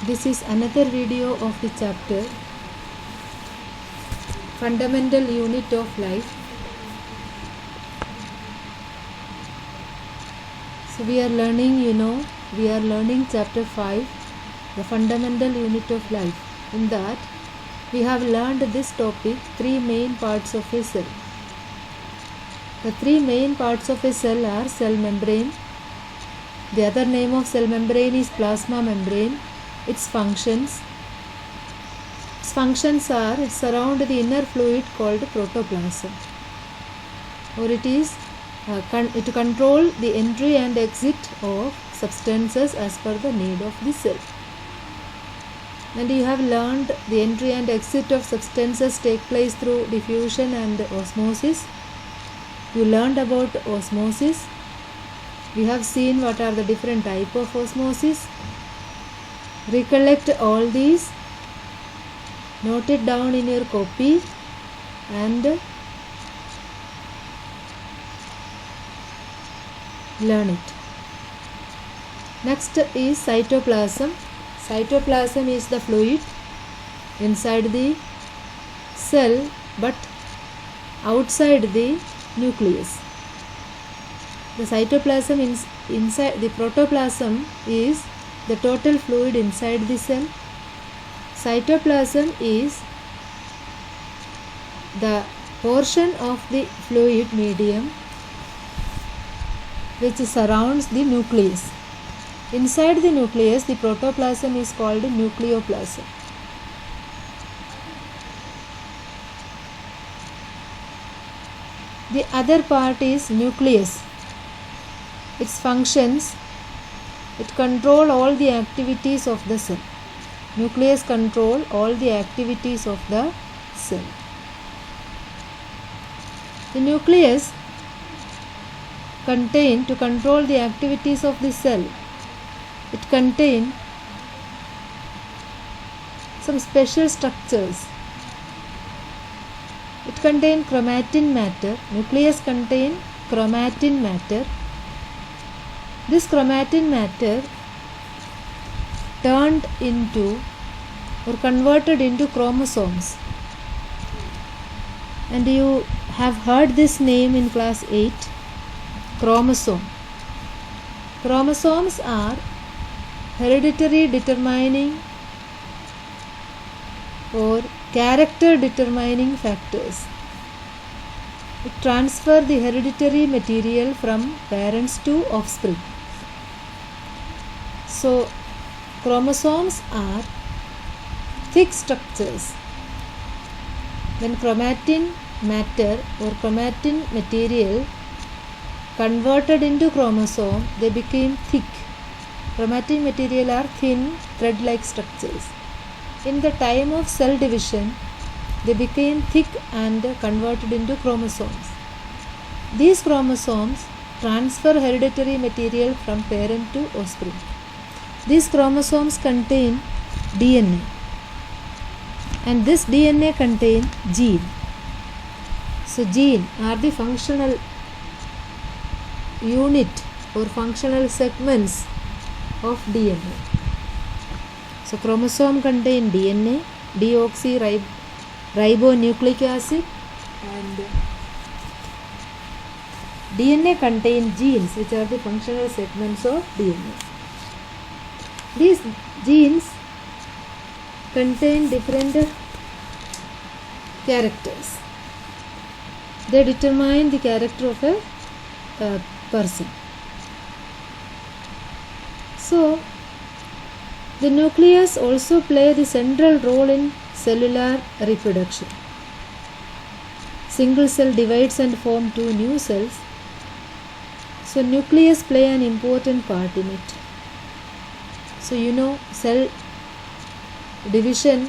This is another video of the chapter Fundamental Unit of Life. So we are learning chapter 5, the fundamental unit of life. In that we have learned this topic, 3 main parts of a cell. The 3 main parts of a cell are cell membrane. The other name of cell membrane is plasma membrane. Its functions are it surround the inner fluid called protoplasm, or it control the entry and exit of substances as per the need of the cell. And you have learned the entry and exit of substances take place through diffusion and osmosis. You learned about osmosis. We have seen what are the different types of osmosis. Recollect all these, note it down in your copy, and learn it. Next is cytoplasm. Cytoplasm is the fluid inside the cell but outside the nucleus. The cytoplasm inside the protoplasm is the total fluid inside the cell. Cytoplasm is the portion of the fluid medium which surrounds the nucleus. Inside the nucleus, the protoplasm is called nucleoplasm. The other part is nucleus. Its functions, it control all the activities of the cell. Nucleus control all the activities of the cell. The nucleus to control the activities of the cell, it contain some special structures. It contain chromatin matter. Nucleus contain chromatin matter. This chromatin matter turned into or converted into chromosomes, and you have heard this name in class 8, chromosome. Chromosomes are hereditary determining or character determining factors. It transfer the hereditary material from parents to offspring. So chromosomes are thick structures. When chromatin matter or chromatin material converted into chromosome, they became thick. Chromatin material are thin thread-like structures. In the time of cell division, they became thick and converted into chromosomes. These chromosomes transfer hereditary material from parent to offspring. These chromosomes contain DNA, and this DNA contain gene. So gene are the functional unit or functional segments of DNA. So chromosome contain DNA, deoxyribonucleic acid, and DNA contain genes, which are the functional segments of DNA. These genes contain different characters. They determine the character of a person. So the nucleus also play the central role in cellular reproduction. Single cell divides and form 2 new cells. So nucleus play an important part in it. So cell division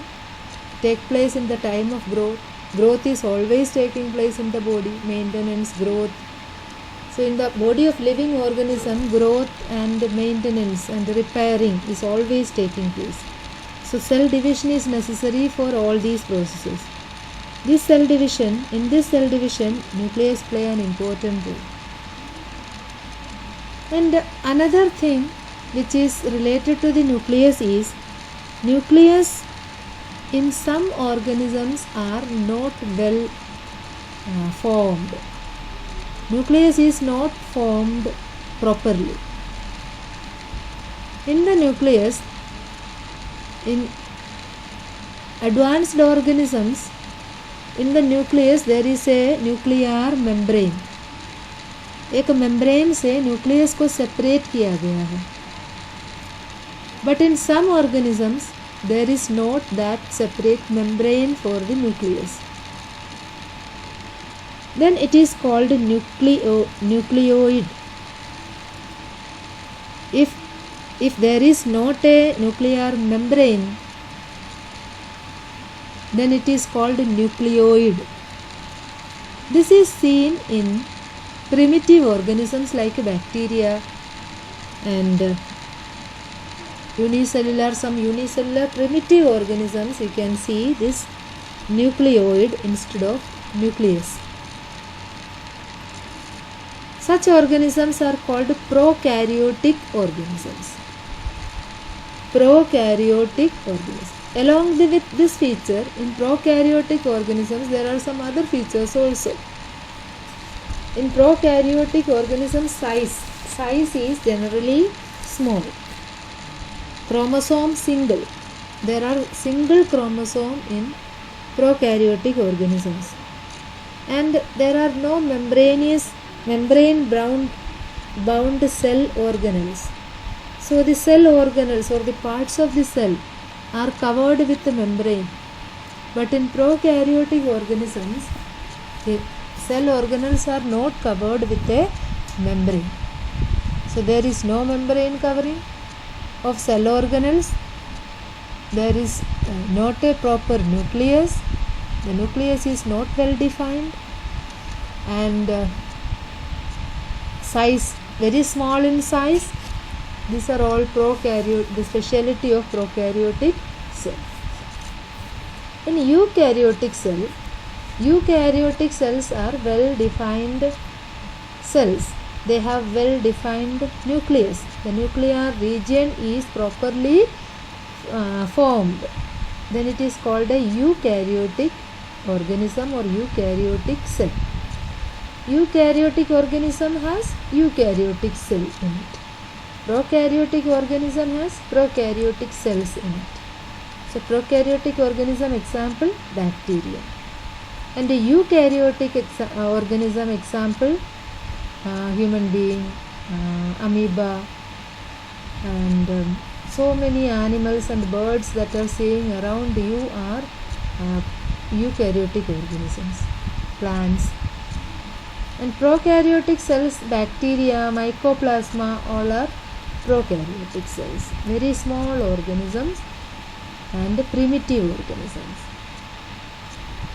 take place in the time of growth. Growth is always taking place in the body, maintenance, growth. So in the body of living organism, growth and maintenance and repairing is always taking place. So cell division is necessary for all these processes. In this cell division, nucleus play an important role. And another thing which is related to the nucleus is nucleus in some organisms are not well formed. Nucleus is not formed properly. In the nucleus, in advanced organisms, in the nucleus there is a nuclear membrane. एक membrane से nucleus को separate किया गया है. But in some organisms there is not that separate membrane for the nucleus. Then it is called nucleoid. If there is not a nuclear membrane, then it is called nucleoid. This is seen in primitive organisms like bacteria and some unicellular primitive organisms. You can see this nucleoid instead of nucleus. Such organisms are called prokaryotic organisms. Prokaryotic organisms. Along with this feature, in prokaryotic organisms there are some other features also. In prokaryotic organisms, size is generally small. Chromosome single. There are single chromosome in prokaryotic organisms, and there are no membrane bound cell organelles. So the cell organelles or the parts of the cell are covered with the membrane. But in prokaryotic organisms, the cell organelles are not covered with a membrane. So there is no membrane covering of cell organelles. There is not a proper nucleus. The nucleus is not well defined, and size very small in size. These are all the speciality of prokaryotic cell. In eukaryotic cells are well defined cells. They have well defined nucleus. The nuclear region is properly formed. Then it is called a eukaryotic organism or eukaryotic cell. Eukaryotic organism has eukaryotic cell in it. Prokaryotic organism has prokaryotic cells in it. So prokaryotic organism example, bacteria. And a eukaryotic organism example, human being, amoeba, and so many animals and birds that are seeing around you are eukaryotic organisms, plants. And prokaryotic cells, bacteria, mycoplasma, all are prokaryotic cells, very small organisms and primitive organisms.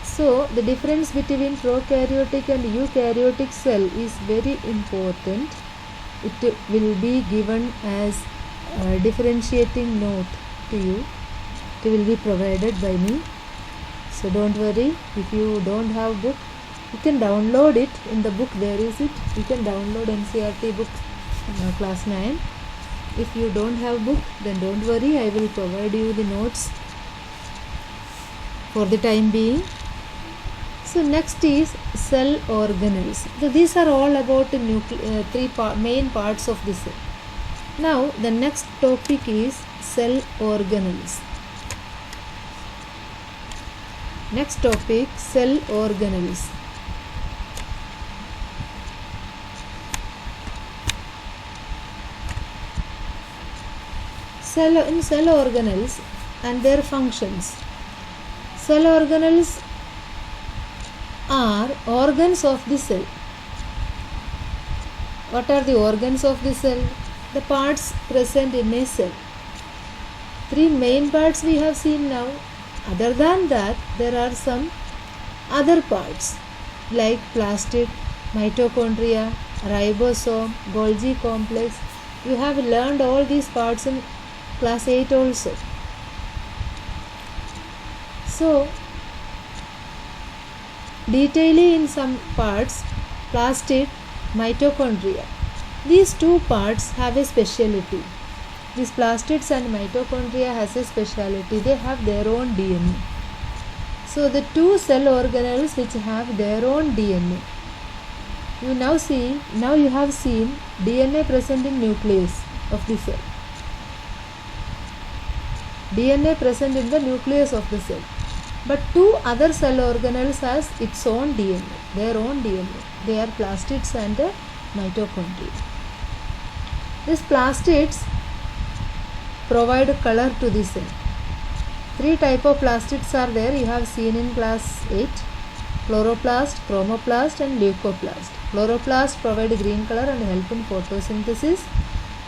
So the difference between prokaryotic and eukaryotic cell is very important. It will be given as a differentiating note to you. It will be provided by me. So don't worry, if you don't have book, you can download it. In the book there is it. You can download NCERT book class 9. If you don't have book, then don't worry, I will provide you the notes for the time being. So next is cell organelles. So these are all about the main parts of the cell. Now the next topic is cell organelles. Next topic, cell organelles. Cell organelles and their functions. Cell organelles are organs of the cell. What are the organs of the cell? The parts present in a cell. Three main parts we have seen now. Other than that, there are some other parts like plastid, mitochondria, ribosome, Golgi complex. You have learned all these parts in class 8 also. So, detailing in some parts, plastid, mitochondria. These two parts have a speciality. these plastids and mitochondria has a speciality. They have their own DNA. So the two cell organelles which have their own DNA. Now you have seen DNA present in nucleus of the cell. DNA present in the nucleus of the cell. But two other cell organelles has its own DNA, their own DNA. They are plastids and mitochondria. These plastids provide color to the cell. Three types of plastids are there. You have seen in class 8. Chloroplast, chromoplast and leucoplast. Chloroplast provide green color and help in photosynthesis.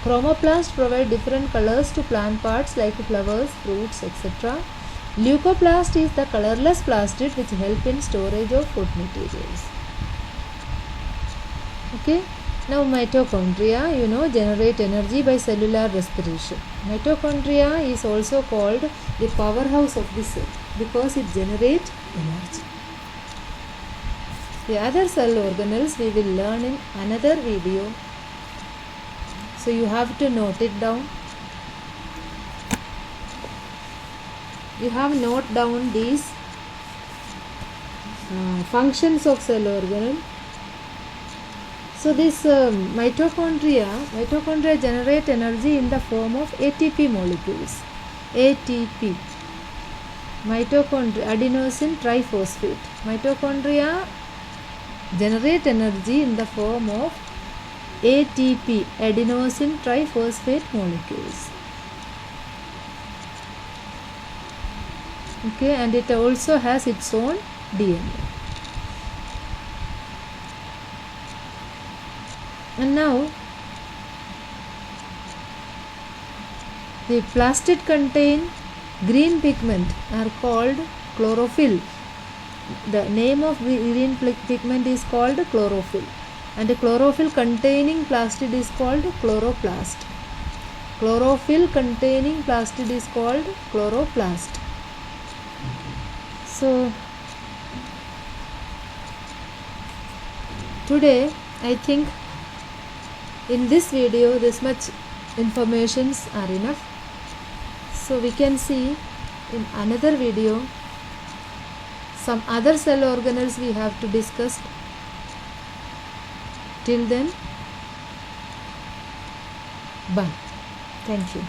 Chromoplast provide different colors to plant parts like flowers, fruits, etc. Leucoplast is the colorless plastid which help in storage of food materials. Okay. Now mitochondria, generate energy by cellular respiration. Mitochondria is also called the powerhouse of the cell because it generates energy. The other cell organelles we will learn in another video. So you have to note it down. You have note down these functions of cell organelle. So this mitochondria generate energy in the form of ATP molecules. ATP, mitochondria, adenosine triphosphate. Mitochondria generate energy in the form of ATP, adenosine triphosphate molecules. Okay, and it also has its own DNA. And now the plastid contain green pigment are called chlorophyll. The name of green pigment is called chlorophyll, and the chlorophyll containing plastid is called chloroplast. Chlorophyll containing plastid is called chloroplast. So today I think in this video this much informations are enough. So we can see in another video some other cell organelles we have to discuss. Till then, bye. Thank you.